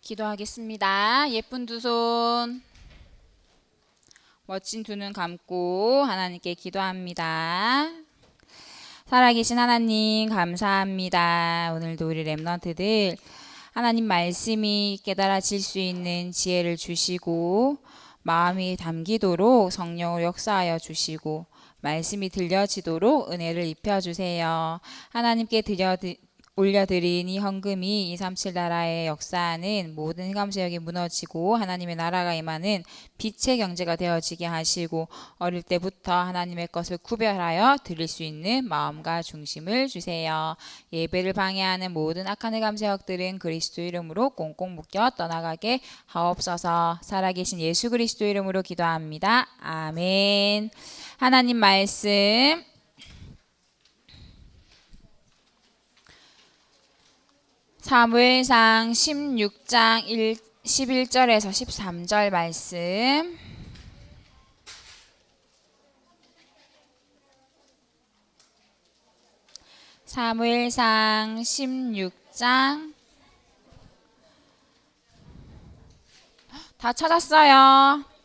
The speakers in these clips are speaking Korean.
기도하겠습니다. 예쁜 두 손, 멋진 두 눈 감고 하나님께 기도합니다. 살아계신 하나님 감사합니다. 오늘도 우리 렘넌트들 하나님 말씀이 깨달아질 수 있는 지혜를 주시고 마음이 담기도록 성령을 역사하여 주시고 말씀이 들려지도록 은혜를 입혀주세요. 하나님께 올려드린 이 헌금이 237 나라의 역사하는 모든 흑암세력이 무너지고 하나님의 나라가 임하는 빛의 경제가 되어지게 하시고 어릴 때부터 하나님의 것을 구별하여 드릴 수 있는 마음과 중심을 주세요. 예배를 방해하는 모든 악한 흑암세력들은 그리스도 이름으로 꽁꽁 묶여 떠나가게 하옵소서. 살아계신 예수 그리스도 이름으로 기도합니다. 아멘. 하나님 말씀 사무엘상 16장 11절에서 13절 말씀. 사무엘상 16장 다 찾았어요.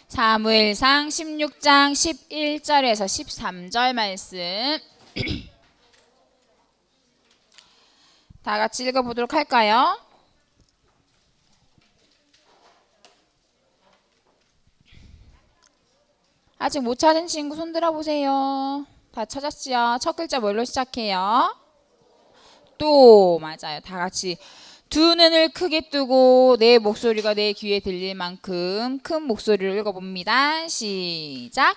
사무엘상 16장 11절에서 13절 말씀 다 같이 읽어보도록 할까요? 아직 못 찾은 친구 손 들어보세요. 다 찾았지요? 첫 글자 뭘로 시작해요? 또 맞아요. 다 같이 두 눈을 크게 뜨고 내 목소리가 내 귀에 들릴 만큼 큰 목소리로 읽어봅니다. 시작.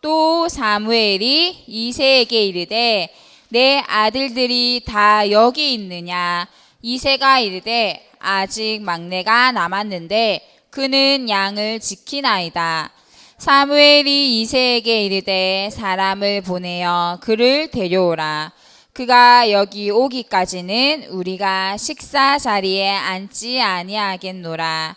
또 사무엘이 이새에게 이르되 내 아들들이 다 여기 있느냐. 이새가 이르되 아직 막내가 남았는데 그는 양을 지키나이다. 사무엘이 이새에게 이르되 사람을 보내어 그를 데려오라. 그가 여기 오기까지는 우리가 식사 자리에 앉지 아니하겠노라.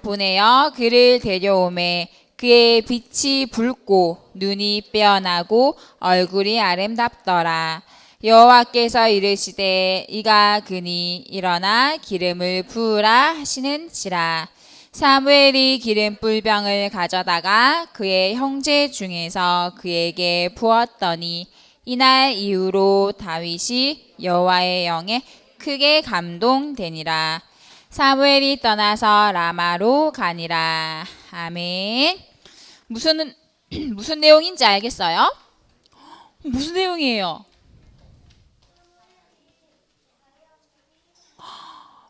보내어 그를 데려오매 그의 빛이 붉고 눈이 빼어나고 얼굴이 아름답더라. 여호와께서 이르시되 이가 그니 일어나 기름을 부으라 하시는지라. 사무엘이 기름 뿔병을 가져다가 그의 형제 중에서 그에게 부었더니 이날 이후로 다윗이 여호와의 영에 크게 감동되니라. 사무엘이 떠나서 라마로 가니라. 아멘. 무슨 내용인지 알겠어요? 무슨 내용이에요?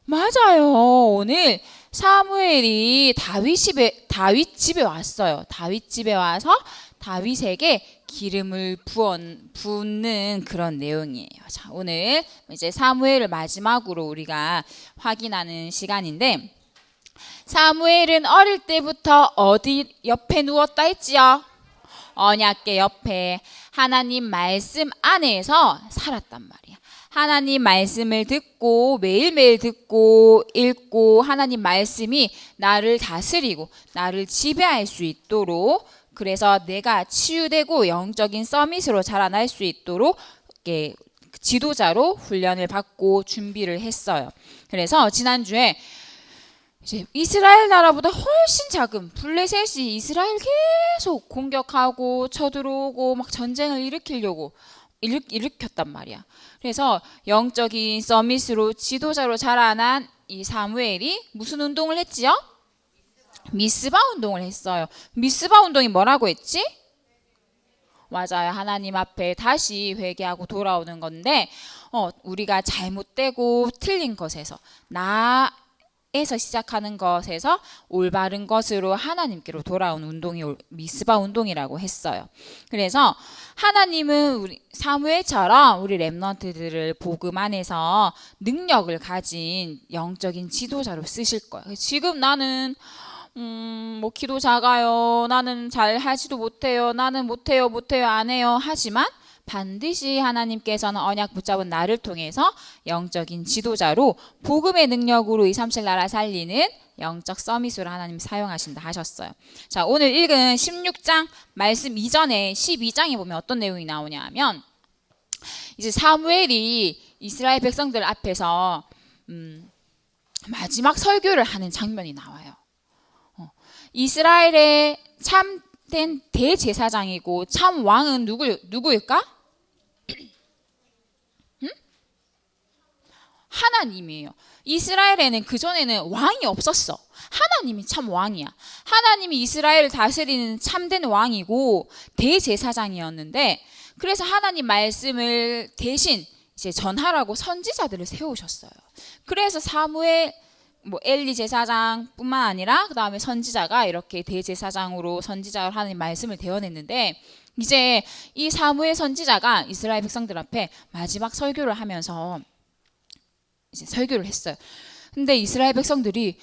맞아요. 오늘 사무엘이 다윗 집에 왔어요. 다윗 집에 와서 다윗에게 기름을 붓는 그런 내용이에요. 자, 오늘 이제 사무엘을 마지막으로 우리가 확인하는 시간인데, 사무엘은 어릴 때부터 어디 옆에 누웠다 했지요? 언약궤 옆에 하나님 말씀 안에서 살았단 말이야. 하나님 말씀을 듣고 매일매일 듣고 읽고 하나님 말씀이 나를 다스리고 나를 지배할 수 있도록, 그래서 내가 치유되고 영적인 서밋으로 자라날 수 있도록 지도자로 훈련을 받고 준비를 했어요. 그래서 지난주에 이제 이스라엘 나라보다 훨씬 작은 블레셋이 이스라엘 계속 공격하고 쳐들어오고 막 전쟁을 일으켰단 말이야. 그래서 영적인 서밋으로 지도자로 자라난 이 사무엘이 무슨 운동을 했지요? 미스바 운동을 했어요. 미스바 운동이 뭐라고 했지? 맞아요. 하나님 앞에 다시 회개하고 돌아오는 건데, 우리가 잘못되고 틀린 것에서 나에서 시작하는 것에서 올바른 것으로 하나님께로 돌아온 운동이 미스바 운동이라고 했어요. 그래서 하나님은 우리 사무엘처럼 우리 렘넌트들을 복음 안에서 능력을 가진 영적인 지도자로 쓰실 거예요. 지금 나는 뭐 기도 작아요. 나는 잘 하지도 못해요. 나는 못해요 안 해요. 하지만 반드시 하나님께서는 언약 붙잡은 나를 통해서 영적인 지도자로 복음의 능력으로 237 나라 살리는 영적 서밋으로 하나님 사용하신다 하셨어요. 자, 오늘 읽은 16장 말씀 이전에 12장에 보면 어떤 내용이 나오냐 하면 이제 사무엘이 이스라엘 백성들 앞에서 마지막 설교를 하는 장면이 나와요. 이스라엘의 참된 대제사장이고 참 왕은 누구일까? 하나님이에요. 이스라엘에는 그전에는 왕이 없었어. 하나님이 참 왕이야. 하나님이 이스라엘을 다스리는 참된 왕이고 대제사장이었는데, 그래서 하나님 말씀을 대신 이제 전하라고 선지자들을 세우셨어요. 그래서 사무엘, 엘리 제사장뿐만 아니라 그 다음에 선지자가 이렇게 대제사장으로 선지자를 하나님 말씀을 대언했는데, 이제 이 사무엘 선지자가 이스라엘 백성들 앞에 마지막 설교를 하면서 이제 설교를 했어요. 근데 이스라엘 백성들이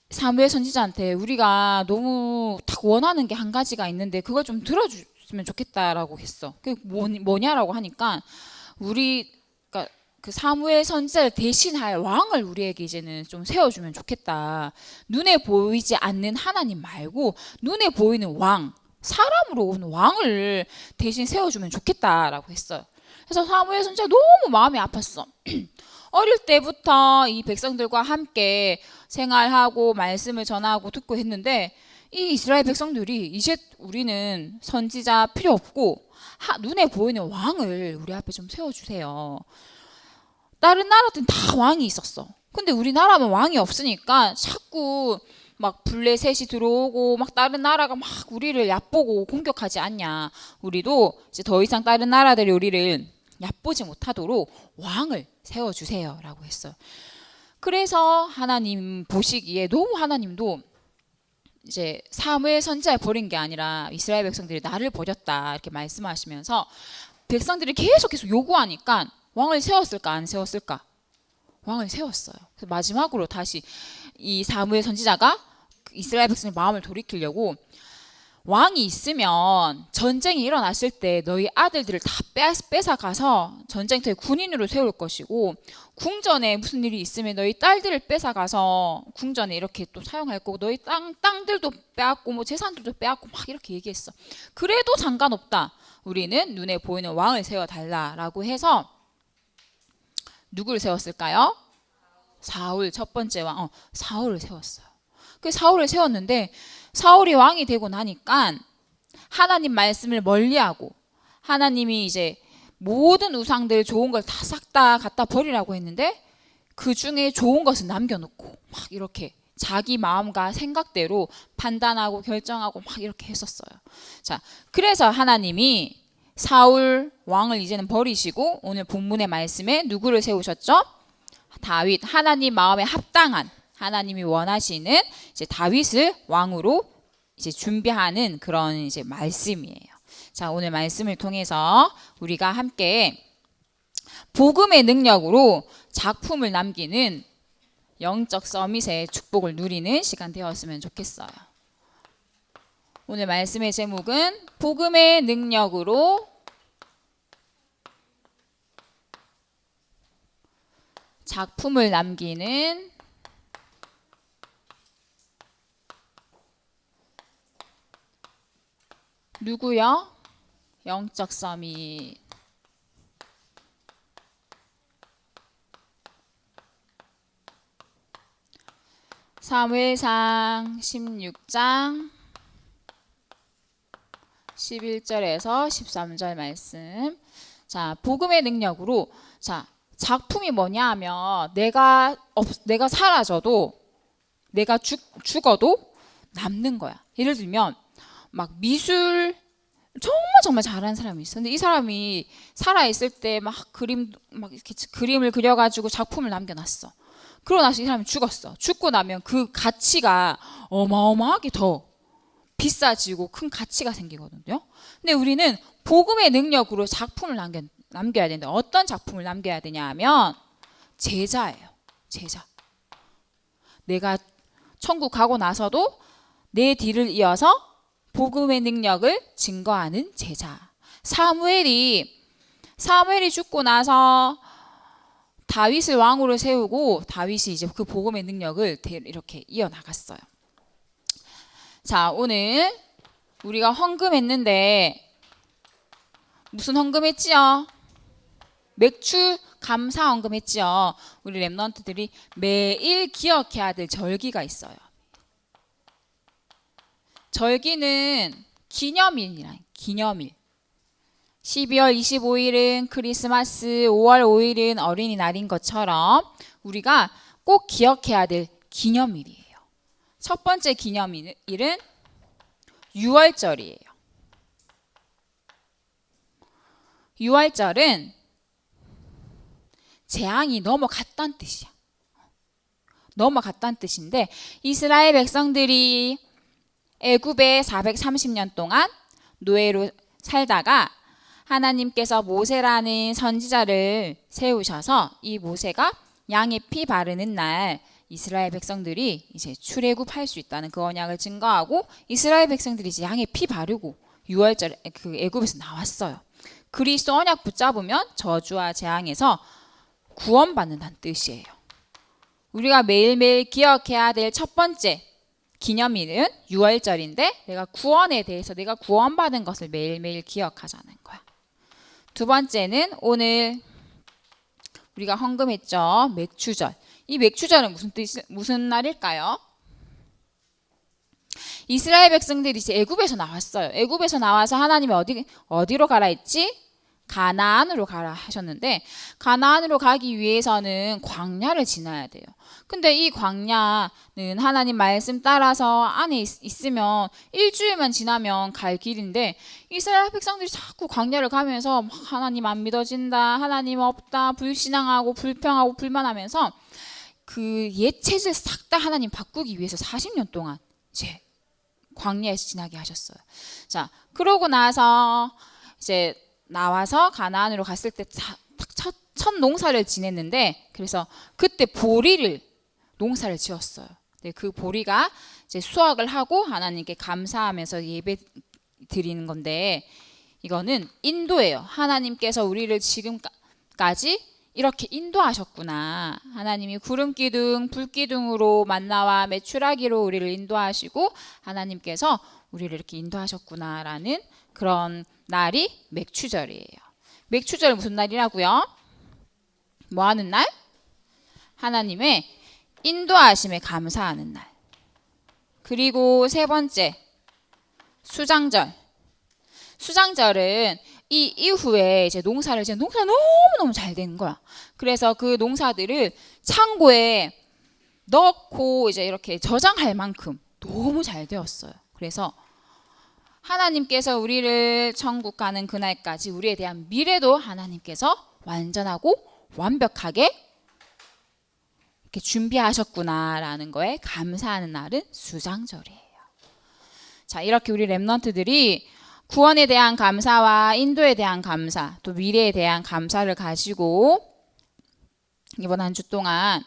사무엘 선지자한테 우리가 너무 딱 원하는 게 한 가지가 있는데 그걸 좀 들어주면 좋겠다라고 했어. 그게 뭐냐라고 하니까 그러니까 그 사무엘 선지자를 대신할 왕을 우리에게 이제는 좀 세워주면 좋겠다. 눈에 보이지 않는 하나님 말고 눈에 보이는 왕, 사람으로 오는 왕을 대신 세워주면 좋겠다라고 했어요. 그래서 사무엘 선지자 너무 마음이 아팠어. 어릴 때부터 이 백성들과 함께 생활하고 말씀을 전하고 듣고 했는데 이 이스라엘 백성들이 이제 우리는 선지자 필요 없고 눈에 보이는 왕을 우리 앞에 좀 세워주세요. 다른 나라들은 다 왕이 있었어. 근데 우리나라는 왕이 없으니까 자꾸 막 블레셋이 들어오고 막 다른 나라가 막 우리를 얕보고 공격하지 않냐. 우리도 이제 더 이상 다른 나라들이 우리를 얕보지 못하도록 왕을 세워주세요 라고 했어요. 그래서 하나님 보시기에 너무 하나님도 이제 사무엘 선지자를 버린 게 아니라 이스라엘 백성들이 나를 버렸다 이렇게 말씀하시면서 백성들이 계속 요구하니까 왕을 세웠을까 안 세웠을까? 왕을 세웠어요. 그래서 마지막으로 다시 이 사무엘 선지자가 이스라엘 백성의 마음을 돌이키려고 왕이 있으면 전쟁이 일어났을 때 너희 아들들을 다 뺏어가서 전쟁터에 군인으로 세울 것이고 궁전에 무슨 일이 있으면 너희 딸들을 뺏어가서 궁전에 이렇게 또 사용할 거고 너희 땅들도 빼앗고 재산들도 빼앗고 막 이렇게 얘기했어. 그래도 상관없다. 우리는 눈에 보이는 왕을 세워달라라고 해서 누구를 세웠을까요? 사울, 첫 번째 왕, 사울을 세웠어요. 그 사울을 세웠는데 사울이 왕이 되고 나니까 하나님 말씀을 멀리하고 하나님이 이제 모든 우상들 좋은 걸 다 싹 다 갖다 버리라고 했는데 그 중에 좋은 것은 남겨놓고 막 이렇게 자기 마음과 생각대로 판단하고 결정하고 막 이렇게 했었어요. 자, 그래서 하나님이 사울 왕을 이제는 버리시고 오늘 본문의 말씀에 누구를 세우셨죠? 다윗, 하나님 마음에 합당한 하나님이 원하시는 이제 다윗을 왕으로 이제 준비하는 그런 이제 말씀이에요. 자, 오늘 말씀을 통해서 우리가 함께 복음의 능력으로 작품을 남기는 영적 서밋의 축복을 누리는 시간 되었으면 좋겠어요. 오늘 말씀의 제목은 복음의 능력으로 작품을 남기는 누구요? 영적 서밋. 사무엘상 16장 11절에서 13절 말씀. 자, 복음의 능력으로 자, 작품이 뭐냐 하면 내가 사라져도 내가 죽어도 남는 거야. 예를 들면 막 미술 정말 잘하는 사람이 있어. 근데 이 사람이 살아 있을 때 막 이렇게 그림을 그려가지고 작품을 남겨놨어. 그러고 나서 이 사람이 죽었어. 죽고 나면 그 가치가 어마어마하게 더 비싸지고 큰 가치가 생기거든요. 근데 우리는 복음의 능력으로 작품을 남겨야 되는데 어떤 작품을 남겨야 되냐 하면 제자예요. 제자. 내가 천국 가고 나서도 내 뒤를 이어서 복음의 능력을 증거하는 제자. 사무엘이 죽고 나서 다윗을 왕으로 세우고 다윗이 이제 그 복음의 능력을 이렇게 이어나갔어요. 자, 오늘 우리가 헌금했는데 무슨 헌금했지요? 맥주 감사 헌금했지요. 우리 렘넌트들이 매일 기억해야 될 절기가 있어요. 절기는 기념일이란 기념일. 12월 25일은 크리스마스, 5월 5일은 어린이날인 것처럼 우리가 꼭 기억해야 될 기념일이에요. 첫 번째 기념일은 유월절이에요. 유월절은 재앙이 넘어갔다는 뜻이야. 넘어갔다는 뜻인데 이스라엘 백성들이 애굽에 430년 동안 노예로 살다가 하나님께서 모세라는 선지자를 세우셔서 이 모세가 양의 피 바르는 날 이스라엘 백성들이 이제 출애굽할 수 있다는 그 언약을 증거하고 이스라엘 백성들이 이제 양의 피 바르고 6월절 그 애굽에서 나왔어요. 그리스도 언약 붙잡으면 저주와 재앙에서 구원받는다는 뜻이에요. 우리가 매일매일 기억해야 될 첫 번째 기념일은 6월절인데 내가 구원에 대해서 내가 구원받은 것을 매일매일 기억하자는 거야. 두 번째는 오늘 우리가 헌금했죠. 맥주절. 이 맥주절은 무슨 날일까요? 이스라엘 백성들이 이제 애굽에서 나왔어요. 애굽에서 나와서 하나님이 어디로 가라 했지? 가나안으로 가라 하셨는데 가나안으로 가기 위해서는 광야를 지나야 돼요. 근데 이 광야는 하나님 말씀 따라서 안에 있으면 일주일만 지나면 갈 길인데 이스라엘 백성들이 자꾸 광야를 가면서 하나님 안 믿어진다, 하나님 없다, 불신앙하고 불평하고 불만하면서 그 옛 체질 싹 다 하나님 바꾸기 위해서 40년 동안 이제 광야에서 지나게 하셨어요. 자, 그러고 나서 이제 나와서 가나안으로 갔을 때 첫 농사를 지냈는데 그래서 그때 보리를 농사를 지었어요. 네, 그 보리가 이제 수확을 하고 하나님께 감사하면서 예배 드리는 건데 이거는 인도예요. 하나님께서 우리를 지금까지 이렇게 인도하셨구나. 하나님이 구름기둥, 불기둥으로 만나와 메추라기로 우리를 인도하시고 하나님께서 우리를 이렇게 인도하셨구나라는 그런 날이 맥추절이에요. 맥추절 무슨 날이라고요? 뭐 하는 날? 하나님의 인도하심에 감사하는 날. 그리고 세 번째, 수장절. 수장절은 이 이후에 이제 농사가 너무너무 잘 되는 거야. 그래서 그 농사들을 창고에 넣고 이제 이렇게 저장할 만큼 너무 잘 되었어요. 그래서 하나님께서 우리를 천국 가는 그날까지 우리에 대한 미래도 하나님께서 완전하고 완벽하게 이렇게 준비하셨구나라는 거에 감사하는 날은 수장절이에요. 자, 이렇게 우리 렘넌트들이 구원에 대한 감사와 인도에 대한 감사, 또 미래에 대한 감사를 가지고 이번 한 주 동안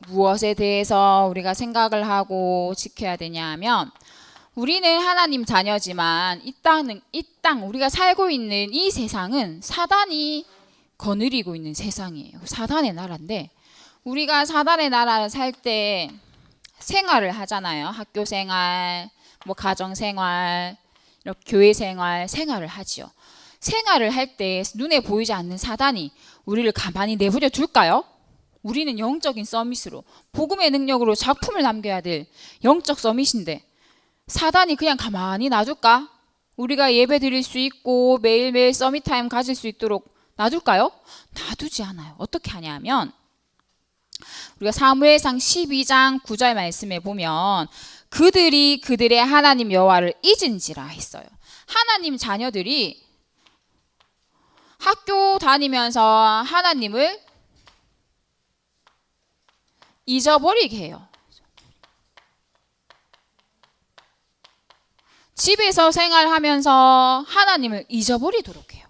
무엇에 대해서 우리가 생각을 하고 지켜야 되냐 하면 우리는 하나님 자녀지만 이 땅 우리가 살고 있는 이 세상은 사단이 거느리고 있는 세상이에요. 사단의 나라인데 우리가 사단의 나라를 살 때 생활을 하잖아요. 학교 생활, 뭐 가정 생활, 이렇게 교회 생활을 하지요. 생활을 할 때 눈에 보이지 않는 사단이 우리를 가만히 내버려 둘까요? 우리는 영적인 서밋으로 복음의 능력으로 작품을 남겨야 될 영적 서밋인데 사단이 그냥 가만히 놔둘까? 우리가 예배 드릴 수 있고 매일매일 서밋 타임 가질 수 있도록 놔둘까요? 놔두지 않아요. 어떻게 하냐면 우리가 사무엘상 12장 9절 말씀에 보면 그들이 그들의 하나님 여호와를 잊은지라 했어요. 하나님 자녀들이 학교 다니면서 하나님을 잊어버리게 해요. 집에서 생활하면서 하나님을 잊어버리도록 해요.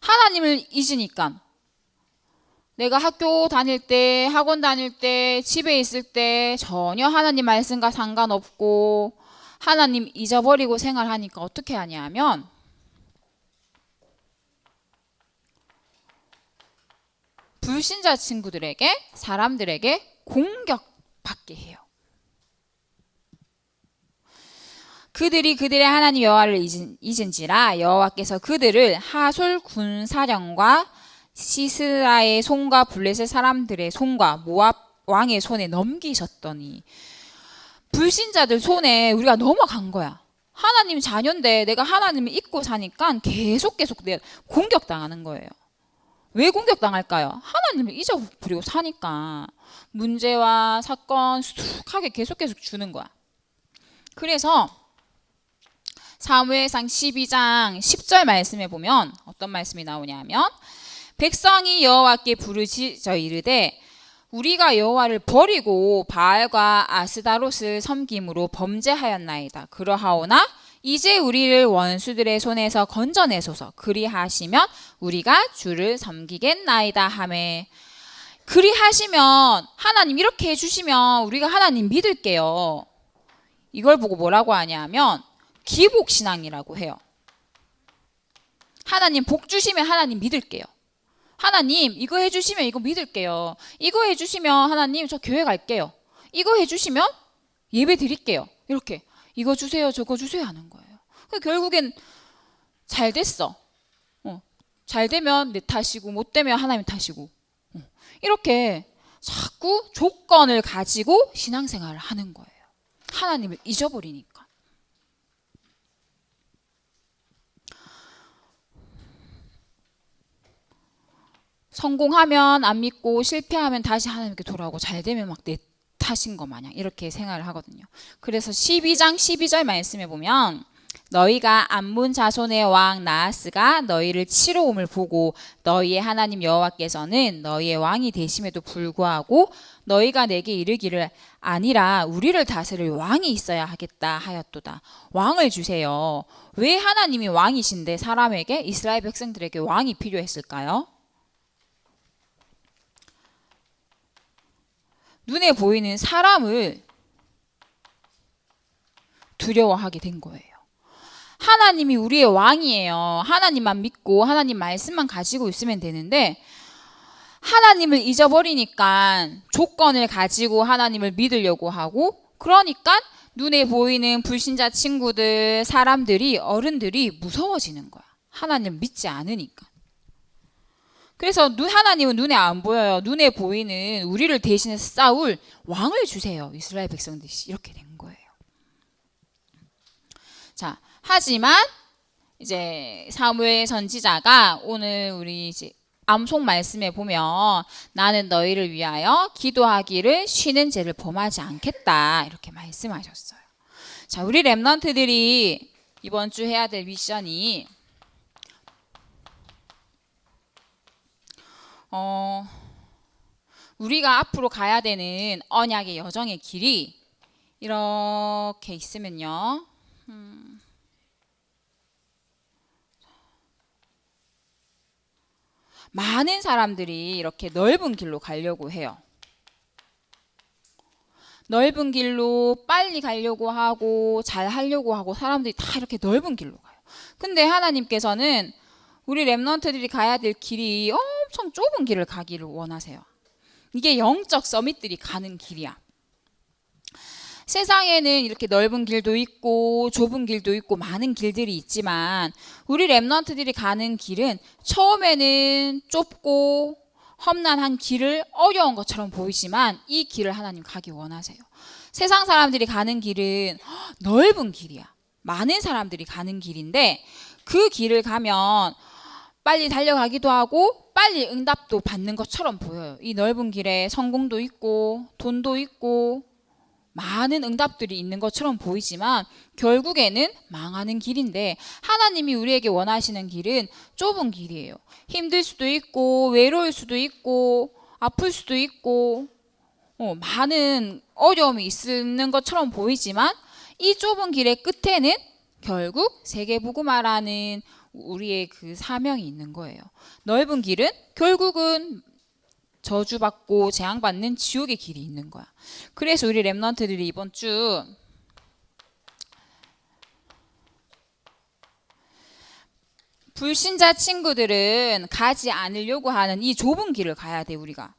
하나님을 잊으니까 내가 학교 다닐 때, 학원 다닐 때, 집에 있을 때 전혀 하나님 말씀과 상관없고 하나님 잊어버리고 생활하니까 어떻게 하냐면 불신자 친구들에게, 사람들에게 공격받게 해요. 그들이 그들의 하나님 여호와를 잊은지라 여호와께서 그들을 하솔 군사령과 시스라의 손과 블레셋 사람들의 손과 모압 왕의 손에 넘기셨더니, 불신자들 손에 우리가 넘어간 거야. 하나님 자녀인데 내가 하나님을 잊고 사니까 계속 내가 공격당하는 거예요. 왜 공격당할까요? 하나님을 잊어버리고 사니까 문제와 사건 수두룩하게 계속 주는 거야. 그래서 사무엘상 12장 10절 말씀에 보면 어떤 말씀이 나오냐면, 백성이 여호와께 부르짖어 이르되 우리가 여호와를 버리고 바알과 아스다롯을 섬김으로 범죄하였나이다. 그러하오나 이제 우리를 원수들의 손에서 건져내소서. 그리하시면 우리가 주를 섬기겠나이다 하매, 그리하시면 하나님 이렇게 해주시면 우리가 하나님 믿을게요. 이걸 보고 뭐라고 하냐면 기복신앙이라고 해요. 하나님 복 주시면 하나님 믿을게요. 하나님 이거 해주시면 이거 믿을게요. 이거 해주시면 하나님 저 교회 갈게요. 이거 해주시면 예배 드릴게요. 이렇게 이거 주세요 저거 주세요 하는 거예요. 결국엔 잘 됐어. 잘 되면 내 탓이고 못 되면 하나님 탓이고, 이렇게 자꾸 조건을 가지고 신앙생활을 하는 거예요. 하나님을 잊어버리니까. 성공하면 안 믿고 실패하면 다시 하나님께 돌아오고 잘 되면 막 내 탓인 것 마냥 이렇게 생활을 하거든요. 그래서 12장 12절 말씀에 보면, 너희가 암몬 자손의 왕 나하스가 너희를 치러 옴을 보고 너희의 하나님 여호와께서는 너희의 왕이 되심에도 불구하고 너희가 내게 이르기를 아니라 우리를 다스릴 왕이 있어야 하겠다 하였도다. 왕을 주세요. 왜 하나님이 왕이신데 사람에게, 이스라엘 백성들에게 왕이 필요했을까요? 눈에 보이는 사람을 두려워하게 된 거예요. 하나님이 우리의 왕이에요. 하나님만 믿고 하나님 말씀만 가지고 있으면 되는데, 하나님을 잊어버리니까 조건을 가지고 하나님을 믿으려고 하고, 그러니까 눈에 보이는 불신자 친구들, 사람들이, 어른들이 무서워지는 거야. 하나님을 믿지 않으니까. 그래서 하나님은 눈에 안 보여요. 눈에 보이는 우리를 대신해서 싸울 왕을 주세요. 이스라엘 백성들이 이렇게 된 거예요. 자, 하지만 이제 사무엘 선지자가 오늘 우리 이제 암송 말씀에 보면 나는 너희를 위하여 기도하기를 쉬는 죄를 범하지 않겠다 이렇게 말씀하셨어요. 자, 우리 렘넌트들이 이번 주 해야 될 미션이 우리가 앞으로 가야 되는 언약의 여정의 길이 이렇게 있으면요. 많은 사람들이 이렇게 넓은 길로 가려고 해요. 넓은 길로 빨리 가려고 하고 잘 하려고 하고 사람들이 다 이렇게 넓은 길로 가요. 근데 하나님께서는 우리 렘넌트들이 가야 될 길이 엄청 좁은 길을 가기를 원하세요. 이게 영적 서밋들이 가는 길이야. 세상에는 이렇게 넓은 길도 있고 좁은 길도 있고 많은 길들이 있지만 우리 렘넌트들이 가는 길은 처음에는 좁고 험난한 길을 어려운 것처럼 보이지만 이 길을 하나님 가기 원하세요. 세상 사람들이 가는 길은 넓은 길이야. 많은 사람들이 가는 길인데 그 길을 가면 빨리 달려가기도 하고 빨리 응답도 받는 것처럼 보여요. 이 넓은 길에 성공도 있고 돈도 있고 많은 응답들이 있는 것처럼 보이지만 결국에는 망하는 길인데, 하나님이 우리에게 원하시는 길은 좁은 길이에요. 힘들 수도 있고 외로울 수도 있고 아플 수도 있고 많은 어려움이 있는 것처럼 보이지만 이 좁은 길의 끝에는 결국 세계복음화라는 우리의 그 사명이 있는 거예요. 넓은 길은 결국은 저주받고 재앙받는 지옥의 길이 있는 거야. 그래서 우리 렘넌트들이 이번 주 불신자 친구들은 가지 않으려고 하는 이 좁은 길을 가야 돼, 우리가.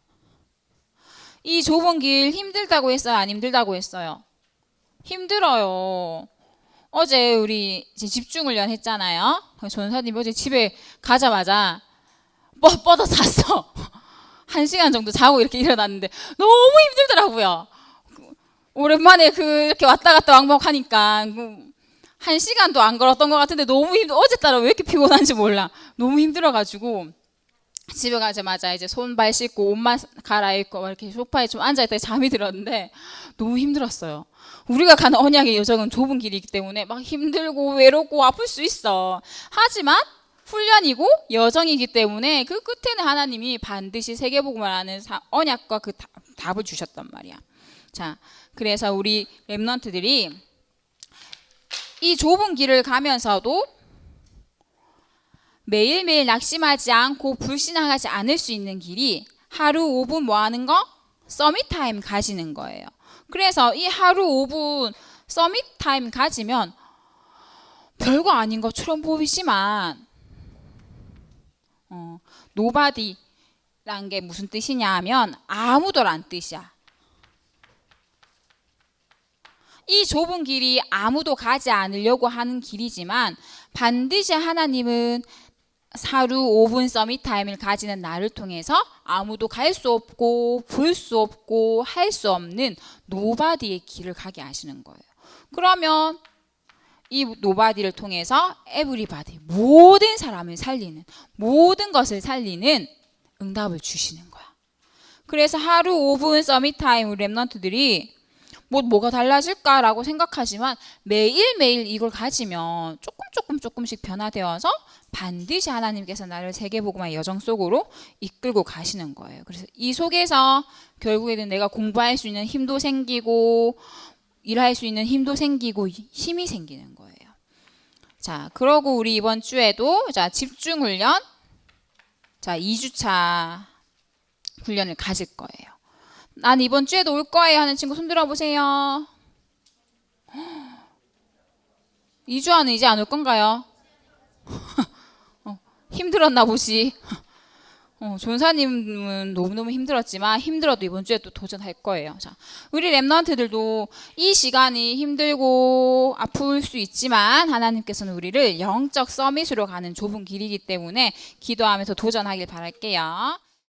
이 좁은 길 힘들다고 했어요? 안 힘들다고 했어요? 힘들어요. 어제 우리 집중훈련 했잖아요. 전사님이 어제 집에 가자마자 뻗어 잤어. 1시간 정도 자고 이렇게 일어났는데 너무 힘들더라고요. 오랜만에 그렇게 왔다 갔다 왕복하니까 1시간도 안 걸었던 것 같은데 너무 어제 따라 왜 이렇게 피곤한지 몰라. 너무 힘들어가지고 집에 가자마자 이제 손발 씻고 옷만 갈아입고 이렇게 소파에 좀 앉아있다가 잠이 들었는데 너무 힘들었어요. 우리가 가는 언약의 여정은 좁은 길이기 때문에 막 힘들고 외롭고 아플 수 있어. 하지만 훈련이고 여정이기 때문에 그 끝에는 하나님이 반드시 세계복음을 하는 언약과 그 답을 주셨단 말이야. 자, 그래서 우리 렘넌트들이 이 좁은 길을 가면서도 매일매일 낙심하지 않고 불신하지 않을 수 있는 길이 하루 5분 뭐 하는 거? 서밋타임 가지는 거예요. 그래서 이 하루 5분 서밋타임 가지면 별거 아닌 것처럼 보이지만 노바디란 게 무슨 뜻이냐 하면 아무도란 뜻이야. 이 좁은 길이 아무도 가지 않으려고 하는 길이지만 반드시 하나님은 하루 5분 서밋타임을 가지는 나를 통해서 아무도 갈 수 없고 볼 수 없고 할 수 없는 노바디의 길을 가게 하시는 거예요. 그러면 이 노바디를 통해서 에브리바디 모든 사람을 살리는 모든 것을 살리는 응답을 주시는 거야. 그래서 하루 5분 서밋타임 우리 렘넌트들이 뭐가 달라질까라고 생각하지만 매일매일 이걸 가지면 조금씩 변화되어서 반드시 하나님께서 나를 세계복음화의 여정 속으로 이끌고 가시는 거예요. 그래서 이 속에서 결국에는 내가 공부할 수 있는 힘도 생기고 일할 수 있는 힘도 생기고 힘이 생기는 거예요. 자, 그러고 우리 이번 주에도 자, 집중훈련 2주차 훈련을 가질 거예요. 난 이번 주에도 올 거예요 하는 친구 손 들어보세요. 2주 안에 이제 안 올 건가요? 힘들었나 보지. 전사님은 너무너무 힘들었지만 힘들어도 이번 주에 또 도전할 거예요. 자, 우리 렘넌트들도 이 시간이 힘들고 아플 수 있지만 하나님께서는 우리를 영적 서밋으로 가는 좁은 길이기 때문에 기도하면서 도전하길 바랄게요.